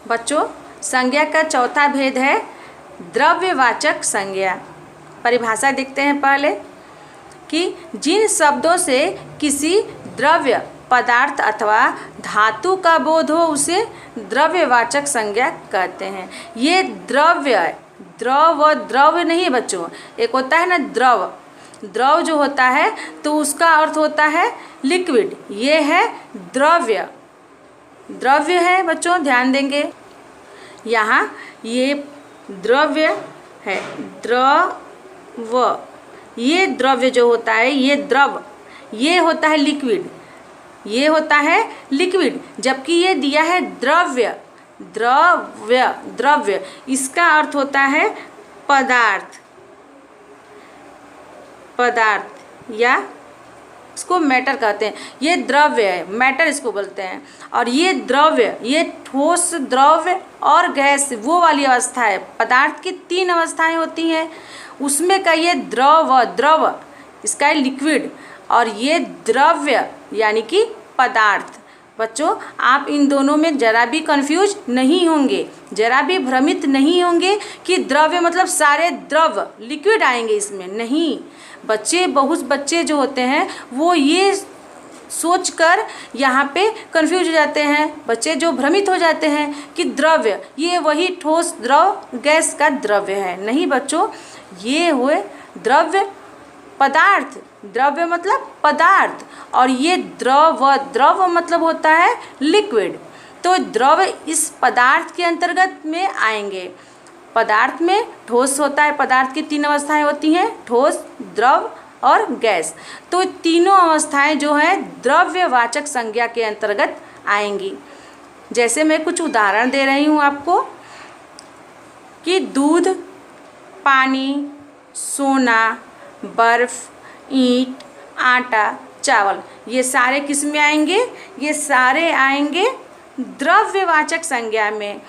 बच्चों, संज्ञा का चौथा भेद है द्रव्यवाचक संज्ञा। परिभाषा देखते हैं पहले कि जिन शब्दों से किसी द्रव्य, पदार्थ अथवा धातु का बोध हो उसे द्रव्यवाचक संज्ञा कहते हैं। ये द्रव्य, द्रव्य नहीं बच्चों, एक होता है ना द्रव, द्रव जो होता है तो उसका अर्थ होता है लिक्विड। ये है द्रव्य, द्रव्य है बच्चों, ध्यान देंगे। यहाँ ये द्रव्य है, द्रव, ये द्रव्य जो होता है ये द्रव, ये होता है लिक्विड, ये होता है लिक्विड, जबकि ये दिया है द्रव्य, द्रव्य, द्रव्य, इसका अर्थ होता है पदार्थ, पदार्थ या इसको मैटर कहते हैं। ये द्रव्य है, मैटर इसको बोलते हैं। और ये द्रव्य, ये ठोस, द्रव्य और गैस, वो वाली अवस्था है। पदार्थ की 3 अवस्थाएं होती हैं, उसमें का ये द्रव, द्रव इसका है लिक्विड, और ये द्रव्य यानी कि पदार्थ। बच्चों, आप इन दोनों में जरा भी कंफ्यूज नहीं होंगे, जरा भी भ्रमित नहीं होंगे कि द्रव्य मतलब सारे द्रव लिक्विड आएंगे इसमें, नहीं। बच्चे, बहुत बच्चे जो होते हैं वो ये सोचकर यहाँ पे कंफ्यूज हो जाते हैं, बच्चे जो भ्रमित हो जाते हैं कि द्रव्य ये वही ठोस, द्रव, गैस का द्रव्य है। नहीं बच्चों, ये हुए द्रव्य, पदार्थ, द्रव्य मतलब पदार्थ, और ये द्रव, द्रव मतलब होता है लिक्विड। तो द्रव इस पदार्थ के अंतर्गत में आएंगे। पदार्थ में ठोस होता है, पदार्थ की 3 अवस्थाएं होती हैं, ठोस, द्रव और गैस। तो तीनों अवस्थाएं जो हैं द्रव्यवाचक संज्ञा के अंतर्गत आएंगी। जैसे मैं कुछ उदाहरण दे रही हूँ आपको कि दूध, पानी, सोना, बर्फ, ईंट, आटा, चावल, ये सारे किस में आएंगे? ये सारे आएंगे द्रव्यवाचक संज्ञा में।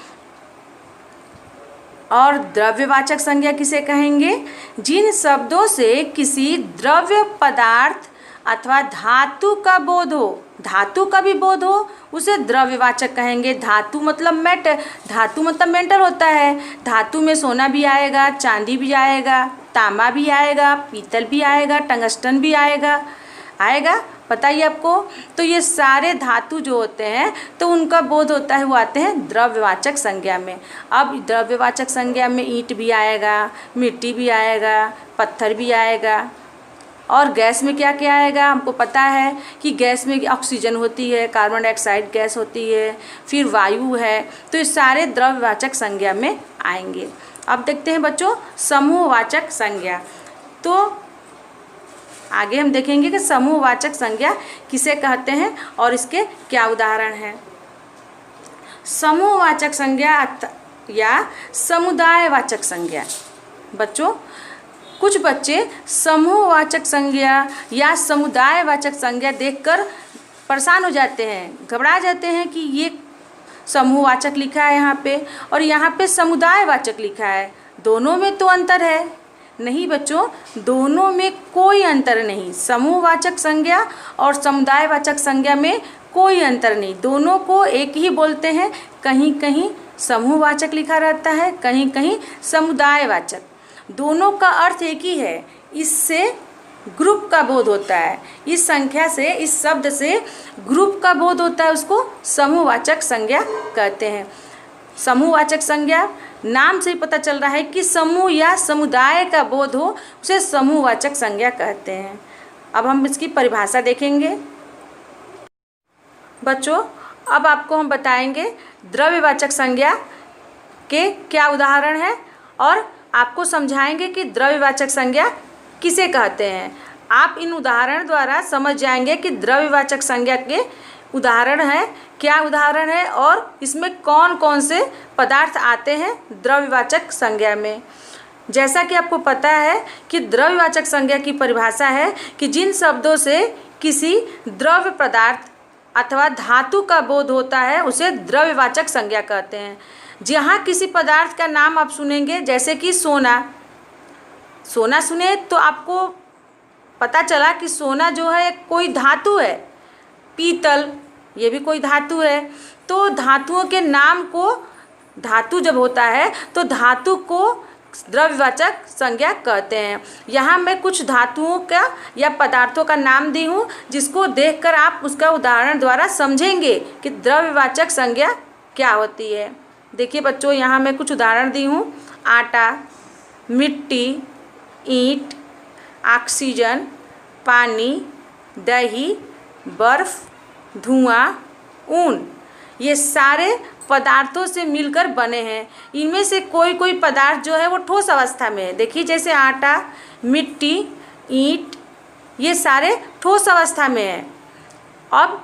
और द्रव्यवाचक संज्ञा किसे कहेंगे? जिन शब्दों से किसी द्रव्य, पदार्थ अथवा धातु का बोध हो, धातु का भी बोध हो, उसे द्रव्यवाचक कहेंगे। धातु मतलब मेटल, धातु मतलब मेटल होता है। धातु में सोना भी आएगा, चांदी भी आएगा, तांबा भी आएगा, पीतल भी आएगा, टंगस्टन भी आएगा, बताइए आपको। तो ये सारे धातु जो होते हैं तो उनका बोध होता है, वो आते हैं द्रव्यवाचक संज्ञा में। अब द्रव्यवाचक संज्ञा में ईंट भी आएगा, मिट्टी भी आएगा, पत्थर भी आएगा। और गैस में क्या क्या आएगा? हमको पता है कि गैस में ऑक्सीजन होती है, कार्बन डाइऑक्साइड गैस होती है, फिर वायु है। तो ये सारे द्रव्यवाचक संज्ञा में आएंगे। अब देखते हैं बच्चों समूहवाचक संज्ञा। तो आगे हम देखेंगे कि समूहवाचक संज्ञा किसे कहते हैं और इसके क्या उदाहरण हैं। समूहवाचक संज्ञा या समुदायवाचक संज्ञा। बच्चों, कुछ बच्चे समूहवाचक संज्ञा या समुदायवाचक संज्ञा देखकर परेशान हो जाते हैं, घबरा जाते हैं कि ये समूहवाचक लिखा है यहाँ पे और यहाँ पे समुदायवाचक लिखा है, दोनों में तो अंतर है। नहीं बच्चों, दोनों में कोई अंतर नहीं। समूहवाचक संज्ञा और समुदायवाचक संज्ञा में कोई अंतर नहीं, दोनों को एक ही बोलते हैं। कहीं कहीं समूहवाचक लिखा रहता है, कहीं कहीं समुदायवाचक। दोनों का अर्थ एक ही है। इससे ग्रुप का बोध होता है, इस संख्या से, इस शब्द से ग्रुप का बोध होता है, उसको समूहवाचक संज्ञा कहते हैं। समूहवाचक संज्ञा नाम से ही पता चल रहा है कि समूह या समुदाय का बोध हो, उसे समूहवाचक संज्ञा कहते हैं। अब हम इसकी परिभाषा देखेंगे। बच्चों, अब आपको हम बताएंगे द्रव्यवाचक संज्ञा के क्या उदाहरण हैं और आपको समझाएंगे कि द्रव्यवाचक संज्ञा किसे कहते हैं। आप इन उदाहरण द्वारा समझ जाएंगे कि द्रव्यवाचक संज्ञा के उदाहरण हैं, क्या उदाहरण है और इसमें कौन कौन से पदार्थ आते हैं द्रव्यवाचक संज्ञा में। जैसा कि आपको पता है कि द्रव्यवाचक संज्ञा की परिभाषा है कि जिन शब्दों से किसी द्रव्य, पदार्थ अथवा धातु का बोध होता है उसे द्रव्यवाचक संज्ञा कहते हैं। जहाँ किसी पदार्थ का नाम आप सुनेंगे, जैसे कि सोना, सोना सुने तो आपको पता चला कि सोना जो है कोई धातु है। पीतल, ये भी कोई धातु है। तो धातुओं के नाम को धातु जब होता है तो धातु को द्रव्यवाचक संज्ञा कहते हैं। यहाँ मैं कुछ धातुओं का या पदार्थों का नाम दी हूँ, जिसको देखकर आप उसका उदाहरण द्वारा समझेंगे कि द्रव्यवाचक संज्ञा क्या होती है। देखिए बच्चों, यहाँ मैं कुछ उदाहरण दी हूँ। आटा, मिट्टी, ईंट, ऑक्सीजन, पानी, दही, बर्फ, धुआं, ऊन, ये सारे पदार्थों से मिलकर बने हैं। इनमें से कोई कोई पदार्थ जो है वो ठोस अवस्था में है। देखिए जैसे आटा, मिट्टी, ईंट, ये सारे ठोस अवस्था में है। अब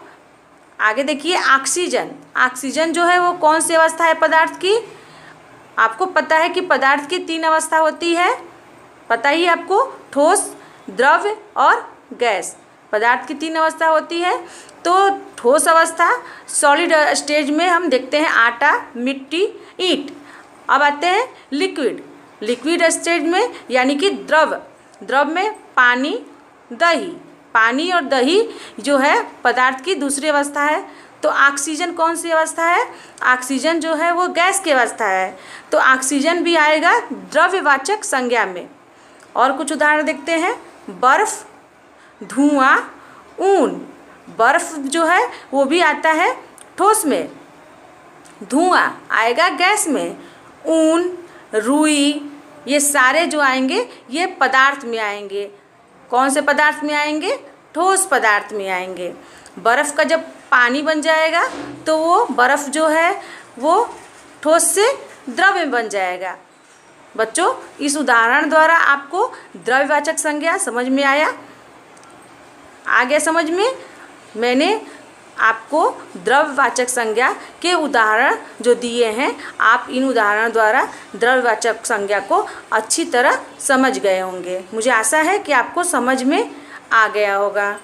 आगे देखिए ऑक्सीजन। ऑक्सीजन जो है वो कौन सी अवस्था है पदार्थ की? आपको पता है कि पदार्थ की 3 अवस्था होती है, पता ही आपको, ठोस, द्रव्य और गैस। पदार्थ की 3 अवस्था होती है। तो ठोस अवस्था, सॉलिड स्टेज में हम देखते हैं आटा, मिट्टी, ईंट। अब आते हैं लिक्विड। लिक्विड स्टेज में यानी कि द्रव में पानी, दही। पानी और दही जो है पदार्थ की दूसरी अवस्था है। तो ऑक्सीजन कौन सी अवस्था है? ऑक्सीजन जो है वो गैस की अवस्था है। तो ऑक्सीजन भी आएगा द्रव्यवाचक संज्ञा में। और कुछ उदाहरण देखते हैं। बर्फ, धुआं, ऊन। बर्फ जो है वो भी आता है ठोस में, धुआं आएगा गैस में, ऊन, रुई, ये सारे जो आएंगे ये पदार्थ में आएंगे। कौन से पदार्थ में आएंगे? ठोस पदार्थ में आएंगे। बर्फ़ का जब पानी बन जाएगा तो वो बर्फ़ जो है वो ठोस से द्रव में बन जाएगा। बच्चों, इस उदाहरण द्वारा आपको द्रव्यवाचक संज्ञा समझ में आया? आ गया समझ में? मैंने आपको द्रव्यवाचक संज्ञा के उदाहरण जो दिए हैं, आप इन उदाहरण द्वारा द्रव्यवाचक संज्ञा को अच्छी तरह समझ गए होंगे। मुझे आशा है कि आपको समझ में आ गया होगा।